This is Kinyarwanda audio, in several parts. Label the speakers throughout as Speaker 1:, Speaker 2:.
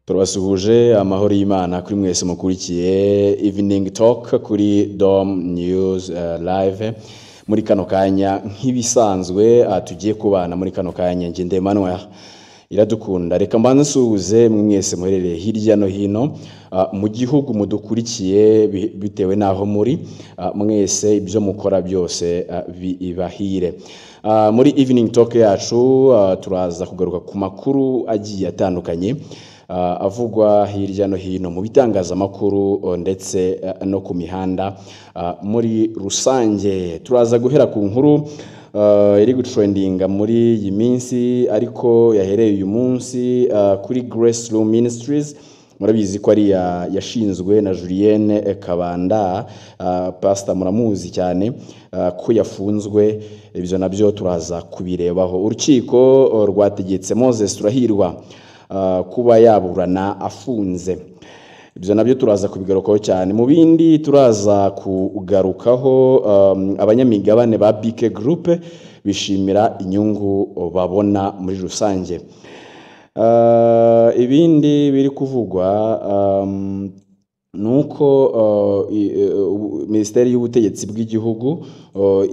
Speaker 1: Turabasuhuje amahoro y'Imana kuri mwese mukurikiye Evening Talk kuri Dom News Live muri kano kanya nk'ibisanzwe tugiye kubana muri kano kanya nge Emmanuel Iradukunda. Reka mbanze nsuhuze mwese muherereye hirya no hino mu gihugu mudukurikiye bitewe naho muri mwese ibyo mukora byose bibahire. Muri Evening Talk yacu turaza kugaruka ku makuru agiye atandukanye avugwa hirya no hino mu bitangazamakuru ndetse no ku mihanda muri rusange. Turaza guhera ku nkuru iri gutrendinga muri iyi minsi ariko yahereye uyu munsi kuri Grace Room Ministries. Murabizi ko ari yashinzwe na Julienne Kabanda, pastor muramuzi cyane ko yafunzwe. Ibyo nabyo turaza kubirebaho. Urukiko rwategetse Moses Turahirwa kuba yaburana afunze. Ibyo nabyo turaza kubigarukaho cyane. Mu bindi turaza kugarukaho abanyamigabane ba BK Group bishimira inyungu babona muri rusange. Ibindi biri kuvugwa nuko Minisiteri y'Ubutegetsi bw'igihugu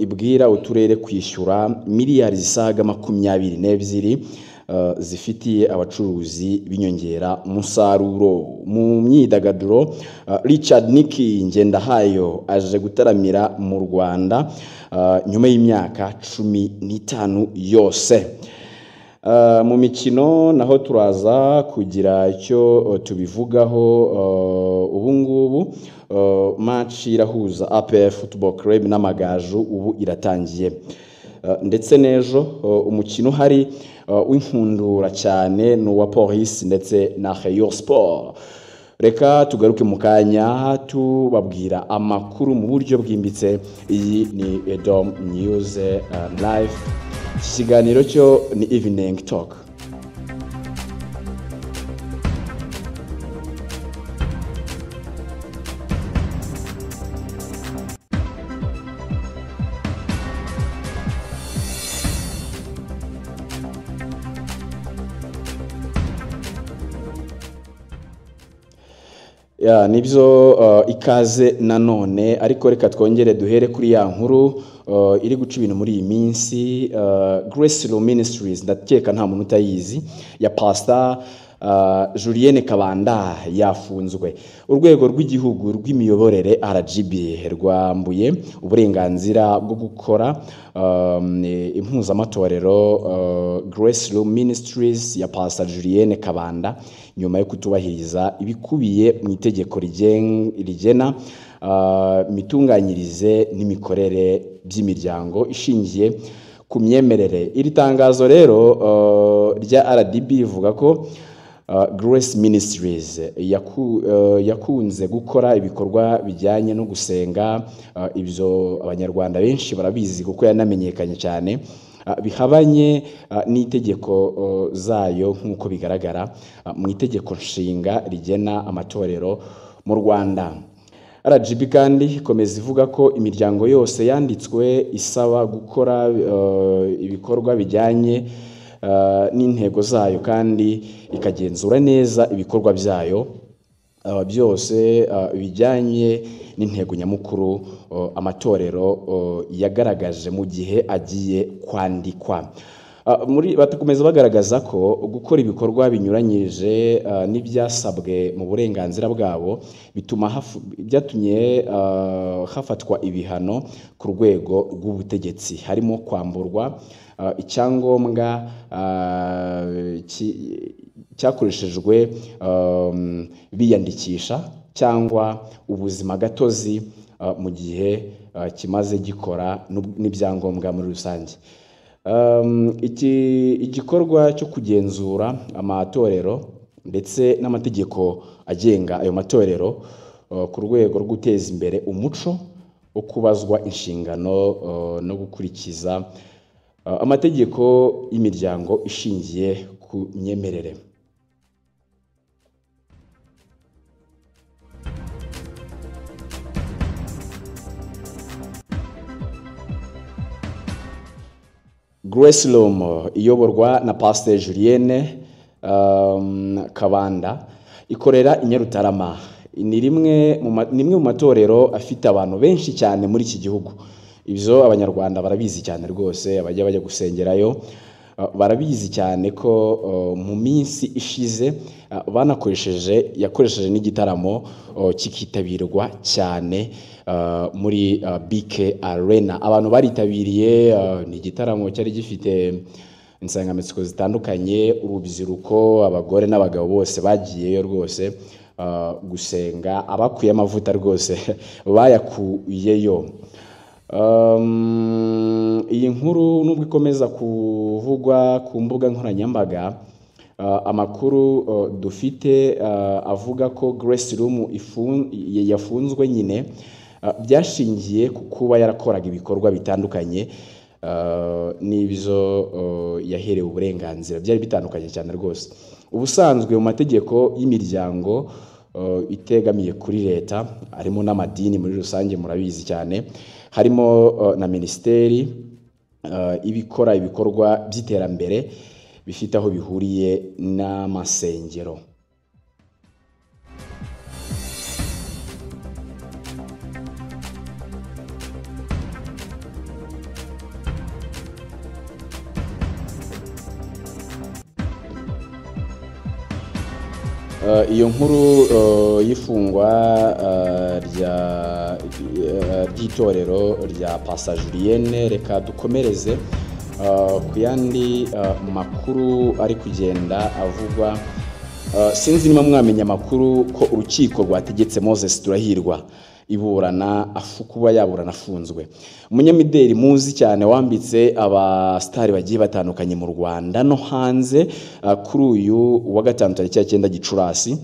Speaker 1: ibwira uturere kwishyura miliyari zisaga 22 zifitiye abacuruzi binyongera umusaruro. Mu myidagaduro Richard Nicky Ngendahayo aje gutaramira mu Rwanda nyuma y'imyaka 15 yose. Mu mikino naho turaza kugira icyo tubivugaho. Ubu ngubu match irahuza APR Football Club n'Amagaju ubu iratangiye, ndetse nejo umukino hari w'inkundura cyane n'uwa Police ndetse na Rayon Sport. Reka tugaruke mu kanya tubabwira amakuru mu buryo bwimbitse. Iyi ni Dom News Live. Ikiganiro cyo ni Evening Talk. Nibyo ikaze nanone, ariko reka twongere duhere kuri ya nkuru iri guca ibintu muri iyi minsi. Grace Room Ministries, ndakeka nta muntu utayizi, ya pastor Julienne Kabanda yafunzwe. Urwego rw'igihugu rw'imiyoborere RGB rwambuye uburenganzira bwo gukora impuzamatorero Grace Room Ministries ya pastor Julienne Kabanda nyuma yo kutubahiriza ibikubiye mu itegeko rigena imitunganyirize n'imikorere by'imiryango ishingiye ku myemerere. Iri tangazo rero rya RDB rivuga ko Grace Ministries yakunze gukora ibikorwa bijyanye no gusenga. Ibyo abanyarwanda benshi barabizi kuko yanamenyekanye cyane, bihabanye n'itegeko zayo nk'uko bigaragara mu itegeko nshinga rigena amatorero mu Rwanda. RGB kandi ikomeza ivuga ko imiryango yose yanditswe isaba gukora ibikorwa bijyanye n'intego zayo kandi ikagenzura neza ibikorwa byayo byose bijyanye n'intego nyamukuru amatorero yagaragaje mu gihe agiye kwandikwa. Batakomeza bagaragaza ko gukora ibikorwa binyuranyije n'ibyasabwe mu burenganzira bwabo byatumye hafatwa ibihano ku rwego rw'ubutegetsi, harimo kwamburwa icyangombwa cyakoreshejwe biyandikisha cyangwa ubuzima gatozi mu gihe kimaze gikora n'ibyangombwa muri rusange. Igikorwa cyo kugenzura amatorero ndetse n'amategeko agenga ayo matorero ku rwego rwo guteza imbere umuco wo kubazwa inshingano no gukurikiza amategeko y'imiryango ishingiye ku myemerere. Grace Room iyoborwa na Pastor Julienne Kabanda ikorera i Nyarutarama. Ni rimwe mu matorero afite abantu benshi cyane muri iki gihugu. Ibyo abanyarwanda barabizi cyane rwose, bajya gusengerayo barabizi cyane ko mu minsi ishize yakoresheje n'igitaramo kikitabirwa cyane muri BK Arena. Abantu baritabiriye, ni igitaramo cyari gifite insanganyamatsiko zitandukanye, urubyiruko, abagore n'abagabo bose bagiyeyo rwose gusenga, abakuye amavuta rwose bayakuyeyo. Iyi nkuru nubwo ikomeza kuvugwa ku mbuga nkoranyambaga, amakuru dufite avuga ko Grace Room yafunzwe nyine byashingiye ku kuba yarakoraga ibikorwa bitandukanye n'ibyo yaherewe uburenganzira. Byari bitandukanye cyane rwose. Ubusanzwe mu mategeko y'imiryango itegamiye kuri leta, harimo n'amadini muri rusange, murabizi cyane, harimo na minisiteri ibikora ibikorwa by'iterambere bifite aho bihuriye n'amasengero. Iyo nkuru y'ifungwa ry'itorero rya Pastor Julienne, reka dukomereze ku yandi makuru ari kugenda avugwa. Sinzi niba mwamenya amakuru ko urukiko rwategetse Moses Turahirwa kuba yaburana afunzwe. Umunyamideli muzi cyane wambitse abastari bagiye batandukanye mu Rwanda no hanze, kuri uyu wa gatanu tariki ya 9 Gicurasi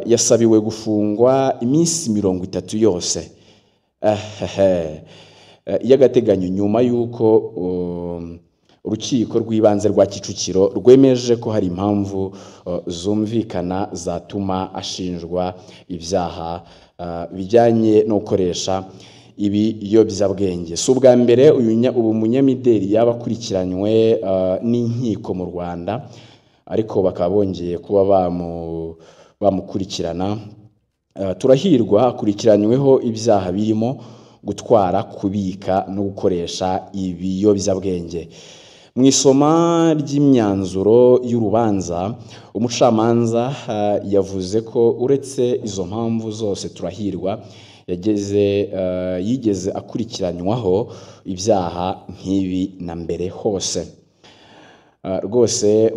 Speaker 1: yasabiwe gufungwa iminsi 30 yose y'agateganyo, nyuma y'uko urukiko rw'ibanze rwa Kicukiro rwemeje ko hari impamvu zumvikana zatuma ashinjwa ibyaha bijyanye no gukoresha ibiyobyabwenge. Si ubwa mbere ubu munyamideli yaba akurikiranywe n'inkiko mu Rwanda, ariko bakaba bongeye kuba bamukurikirana. Turahirwa akurikiranyweho ibyaha birimo gutwara, kubika no gukoresha ibiyobyabwenge. Mu isoma ry'imyanzuro y'urubanza, umucamanza yavuze ko uretse izo mpamvu zose Turahirwa yigeze akurikiranywaho ibyaha nk'ibi na mbere hose. Rwose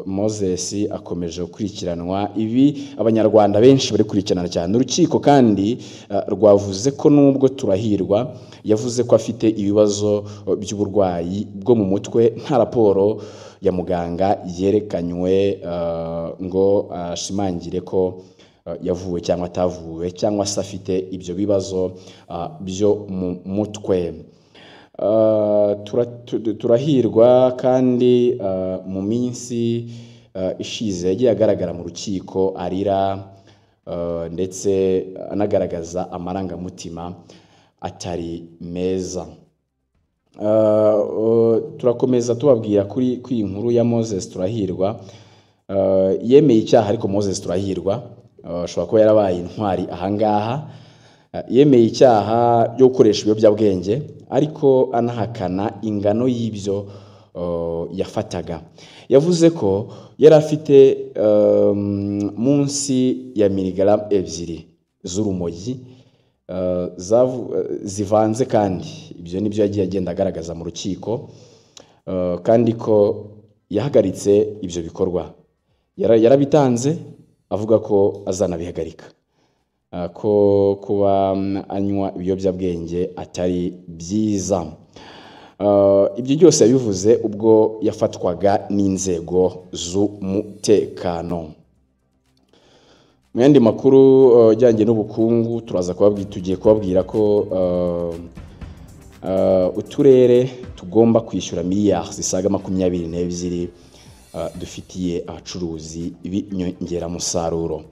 Speaker 1: Moses akomeje gukurikiranwa. Ibi abanyarwanda benshi bari kurikirana cyane. Urukiko kandi rwavuze ko nubwo Turahirwa yavuze ko afite ibibazo by'uburwayi bwo mu mutwe, nta raporo ya muganga yerekanywe ngo ashimangire ko yavuwe cyangwa atavuwe, cyangwa se afite ibyo bibazo byo mu mutwe. Turahirwa kandi mu minsi ishize yagiye agaragara mu rukiko arira ndetse anagaragaza amarangamutima atari meza. Turakomeza tubabwira kuri iyi nkuru ya Moses Turahirwa. Yemeye icyaha, ariko Moses Turahirwa ashobora kuba yarabaye intwari ahangaha. Yemeye icyaha cyo gukoresha ibiyobyabwenge, ariko anahakana ingano y'ibyo yafataga. Yavuze ko yari afite munsi ya miligram 2 z'urumogi zivanze, kandi ibyo nibyo yagiye agenda agaragaza mu rukiko, kandi ko yahagaritse ibyo bikorwa. Yarabitanze avuga ko azanabihagarika, ko kuba anywa ibiyobyabwenge atari byiza. Ibyo byose yabivuze ubwo yafatwaga n'inzego z'umutekano. Mu yandi makuru ajyanye n'ubukungu, tugiye kubabwira ko uturere tugomba kwishyura miliyari zisaga 22 dufitiye abacuruzi b'inyongeramusaruro.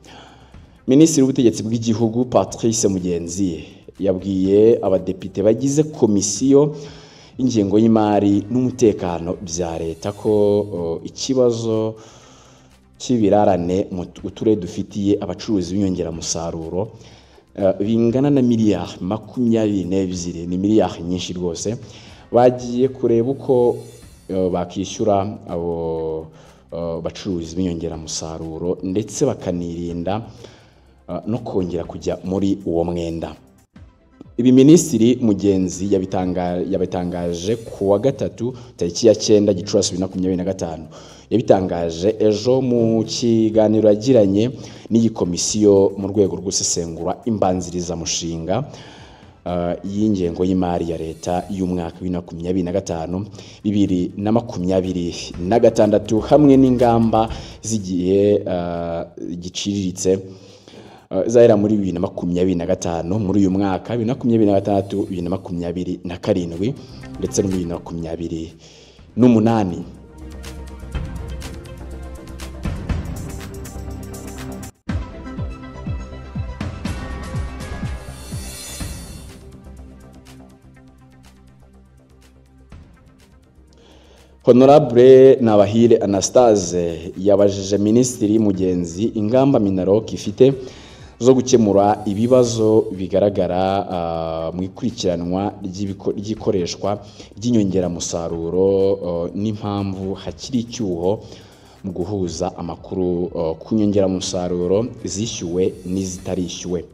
Speaker 1: Minisitiri w'ubutegetsi bw'igihugu Patrice Mugenzi yabwiye abadepite bagize komisiyo y'ingengo y'imari n'umutekano bya leta ko ikibazo cy'ibirarane mu uturere dufitiye abacuruzi b'inyongeramusaruro bingana na miliyari 22. Ni miliyari nyinshi rwose. Bagiye kureba uko bakishyura abo bacuruzi b'inyongeramusaruro ndetse bakanirinda no kongera kujya muri uwo mwenda. Ibi Minisitiri Mugenzi yabitangaje ku wa gatatu tariki ya 9 Gicurasi 2025. Yabitangaje ejo mu kiganiro yagiranye n'iyi komisiyo mu rwego rwo gusesengura imbanziriza mushinga y'ingengo y'imari ya leta y'umwaka 2025 2026 hamwe n'ingamba zigiye giciriritse zahera muri 2025 muri uyu mwaka 2026 2027 ndetse no 2028. Honorable Nabahire Anastase yabajije Minisitiri Mugenzi ingamba Minaloc ifite zo gukemura ibibazo bigaragara mu ikurikiranwa ry'ikoreshwa ry'inyongeramusaruro n'impamvu hakiri icyuho mu guhuza amakuru ku nyongeramusaruro zishyuwe n'izitarishyuwe.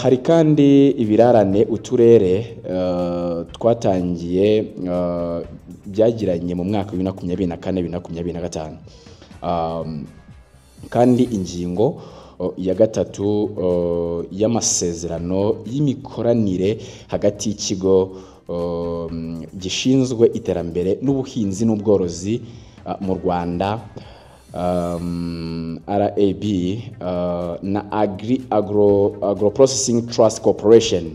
Speaker 1: Hari kandi ibirarane uturere twatangiye byagiranye mu mwaka 2024-2025 kandi ingingo ya gatatu y'amasezerano y'imikoranire hagati y'ikigo gishinzwe iterambere n'ubuhinzi n'ubworozi mu Rwanda RAB na Agro Processing Trust Corporation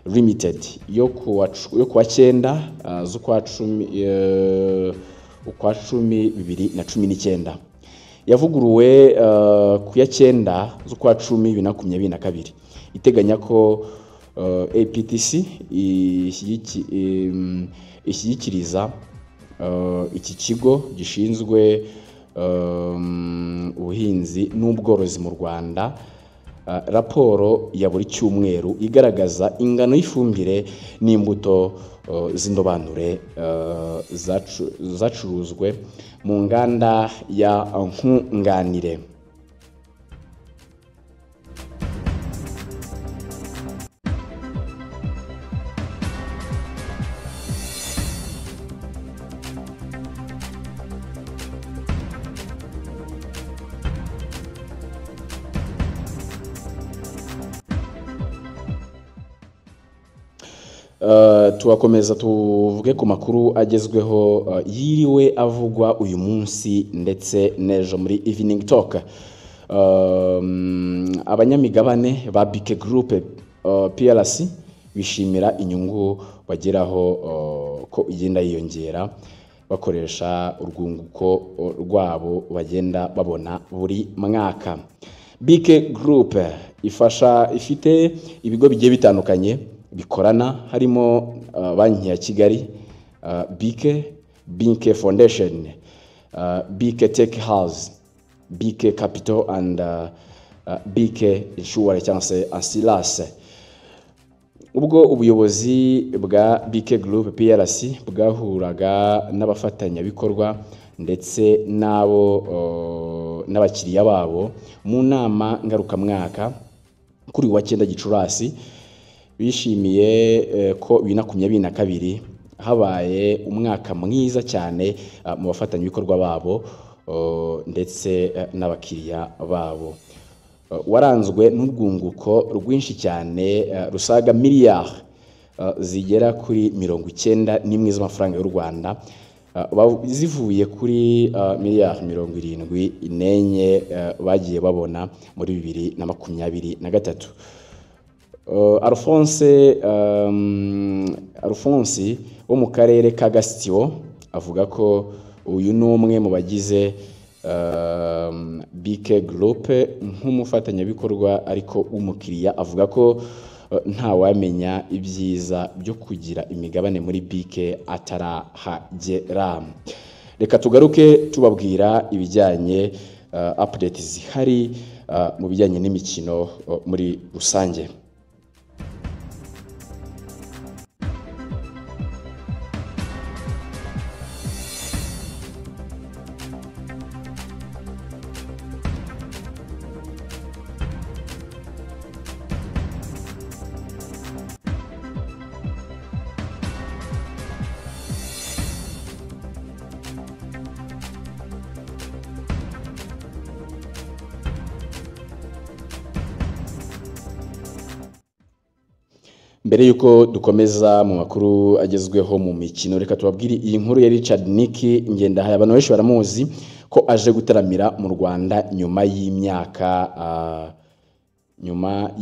Speaker 1: Limited yo kuwa 9 z'ukwa 10 2019 yavuguruwe ku ya 9 z'ukwa 10 2022 iteganya ko APTC ishyikiriza iki kigo gishinzwe ubuhinzi n'ubworozi mu Rwanda raporo ya buri cyumweru igaragaza ingano y'ifumbire n'imbuto z'indobanure zacuruzwe mu nganda ya Nkunganire. Tuwakomeza tuvuge ku makuru agezweho yiriwe avugwa uyu munsi ndetse nejo muri Evening Talk. Abanyamigabane ba BK Group PLC bishimira inyungu bageraho ko igenda yiyongera bakoresha urwunguko rwabo bagenda babona buri mwaka. BK Group ifite ibigo bigiye bitandukanye bikorana harimo Banki ya Kigali, BK Foundation, BK Tech House, BK Capital and BK Insurance cyangwa se Asilas. Ubwo ubuyobozi bwa BK Group PLC bwahuraga n'abafatanyabikorwa ndetse n'abakiriya babo mu nama ngarukamwaka kuri wa 9 Gicurasi bishimiye ko 2022 habaye umwaka mwiza cyane mu bafatanyabikorwa babo ndetse n'abakiriya babo. Waranzwe n'urwunguko rwinshi cyane rusaga miliyari zigera kuri 91 z'amafaranga y'u Rwanda zivuye kuri miliyari 74 bagiye babona muri 2023. Alphonse wo mu karere ka Gasitio avuga ko uyu n'umwe mu bagize BK Group nk'umufatanyabikorwa ariko umukiriya. Avuga ko nta wamenya ibyiza byo kugira imigabane muri BK atarahagera. reka tugaruke tubabwira ibijyanye update zihari mu bijyanye n'imikino muri rusange. Mbere yuko dukomeza mu makuru agezweho mu mikino, reka tubabwire iyi nkuru ya Richard Nicky Ngendahaye. Abantu benshi baramuzi ko aje gutaramira mu Rwanda nyuma y'imyaka 15.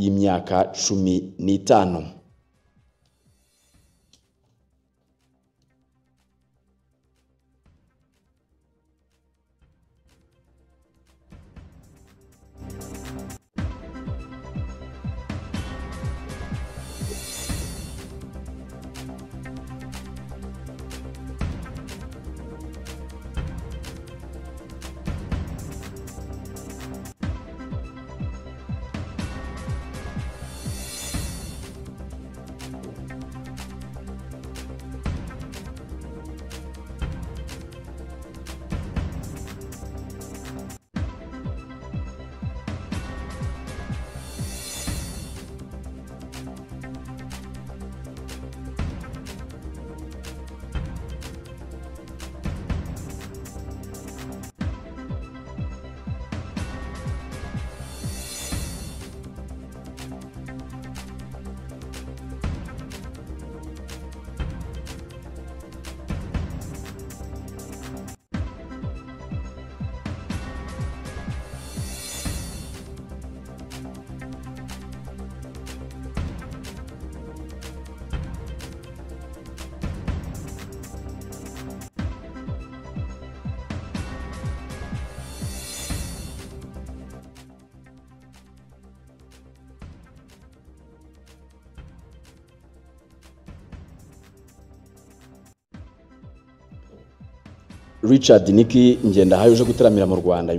Speaker 1: Richard Nicky Ngendahaye uje gutaramira mu Rwanda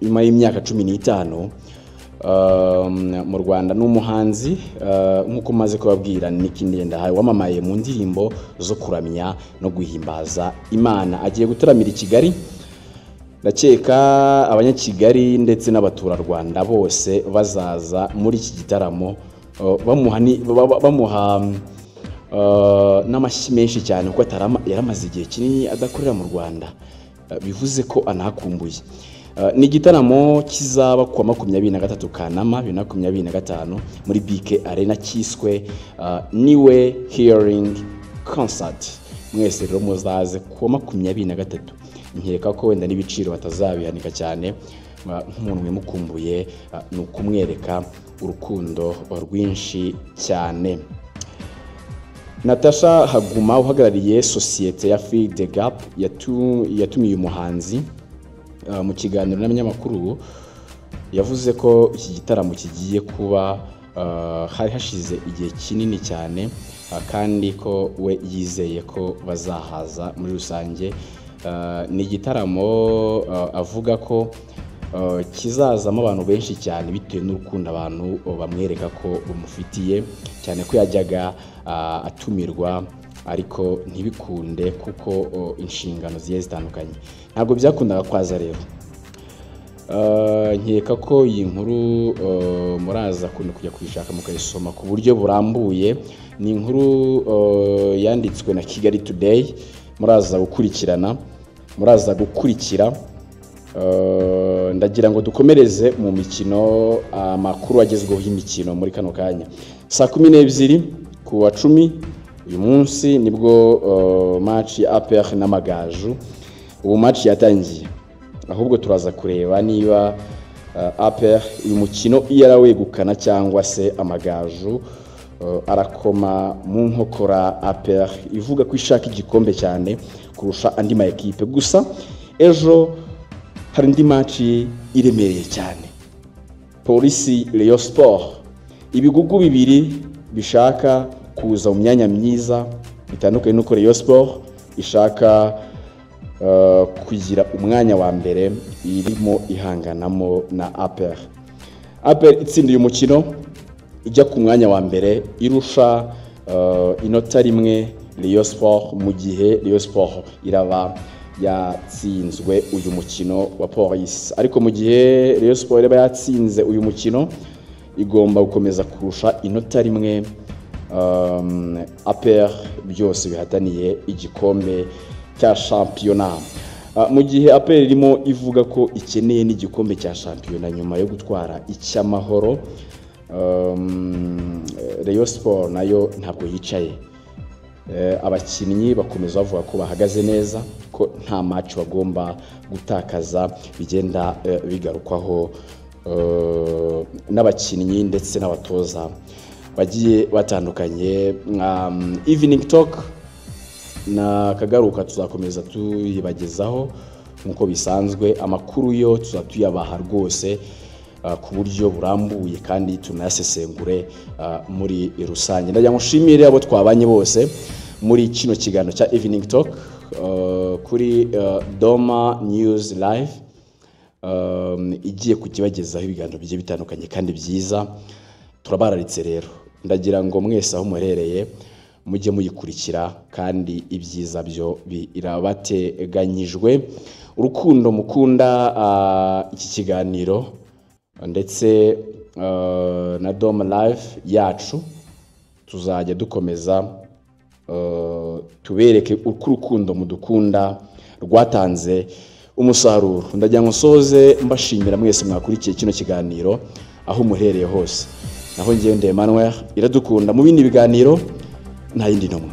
Speaker 1: nyuma y'imyaka 15 mu Rwanda. N'umuhanzi nkuko maze kubabwira, Nicky Ngendahaye wamamaye mu ndirimbo zo kuramya no guhimbaza Imana. Agiye gutaramira i Kigali. Ndakeka abanyakigali ndetse n'abaturarwanda bose bazaza muri iki gitaramo bamuha n'amashyi menshi cyane kuko yaramaze igihe kinini adakorera mu Rwanda, bivuze ko anakumbuye. Ni igitaramo kizaba ku 23 Kanama 2025 muri BK Arena cyiswe Niwe Hearing Concert. Mwese rero muzaze ku 23. Nkeka ko wenda n'ibiciro batazabihanika cyane, nk'umuntu mwimukumbuye nukumwereka urukundo rwinshi cyane. Natasha Haguma uhagarariye societe ya Feed the Gap yatumiye umuhanzi mu kiganiro n'abanyamakuru. Yavuze ko iki gitaramo kigiye kuba hari hashize igihe kinini cyane, kandi ko we yizeye ko bazahaza muri rusange. Ni igitaramo avuga ko kizazamo abantu benshi cyane bitewe n'urukundo abantu bamwereka ko bamufitiye, cyane ko yajyaga atumirwa ariko ntibikunde kuko inshingano ziye zitandukanye. Ntabwo byakundaga kwaza rero. Nkeka ko iyi nkuru muraza kujya kuyishaka mukayisoma ku buryo burambuye. Ni inkuru yanditswe na Kigali Today. Muraza gukurikira. Ndagira ngo dukomereze mu mikino, amakuru agezweho y'imikino muri kano kanya. Saa 12 ku wa 10 uyu munsi nibwo match ya APR n'Amagaju. Ubu match yatangiye, ahubwo turaza kureba niba APR uyu mukino yarawegukana cyangwa se Amagaju arakoma mu nkokora APR ivuga ko ishaka igikombe cyane kurusha andi ma equipe. Gusa ejo hari indi match iremereye cyane. Polisi Rayon Sport, ibigugu bibiri bishaka kuza mu myanya myiza bitandukanye nuko Rayon Sport ishaka kugira umwanya wa mbere irimo ihanganamo na APR itsindiye umukino ijya ku mwanya wa mbere irusha inota rimwe Rayon Sport, mu gihe Rayon Sport iraba yatsinzwe uyu mukino wa Police. Ariko mu gihe Rayon Sport iraba yatsinze uyu mukino igomba gukomeza kurusha inota rimwe APR, byose bihataniye igikombe cya shampiyona. Mu gihe APR irimo ivuga ko ikeneye n'igikombe cya shampiyona nyuma yo gutwara icy'amahoro, Rayon Sport nayo ntabwo yicaye. Abakinnyi bakomeza bavuga ko bahagaze neza, ko nta match bagomba gutakaza, bigenda bigarukwaho n'abakinnyi ndetse n'abatoza bagiye batandukanye. Evening Talk na kagaruka tuzakomeza tuyibagezaho nkuko bisanzwe, amakuru yo tuzatuyabaha rwose ku buryo burambuye kandi tunasesengure muri rusange. Ndagira ngo nshimire abo twabanye bose muri kino kiganiro cya Evening Talk kuri Doma News Live, igiye kukibagezaho ibiganiro bigiye bitandukanye kandi byiza. Turabararitse rero, ndagira ngo mwese aho muherereye mujye muyikurikira kandi ibyiza byo birabateganyijwe. Urukundo mukunda iki kiganiro ndetse na Doma Live yacu, tuzajya dukomeza tubereke uko urukundo mudukunda rwatanze umusaruro. Ndagira ngo nsoze mbashimira mwese mwakurikiye kino kiganiro aho muherereye hose. Naho ngiye Emmanuel Iradukunda, mu bindi biganiro nta yindi ntumwa.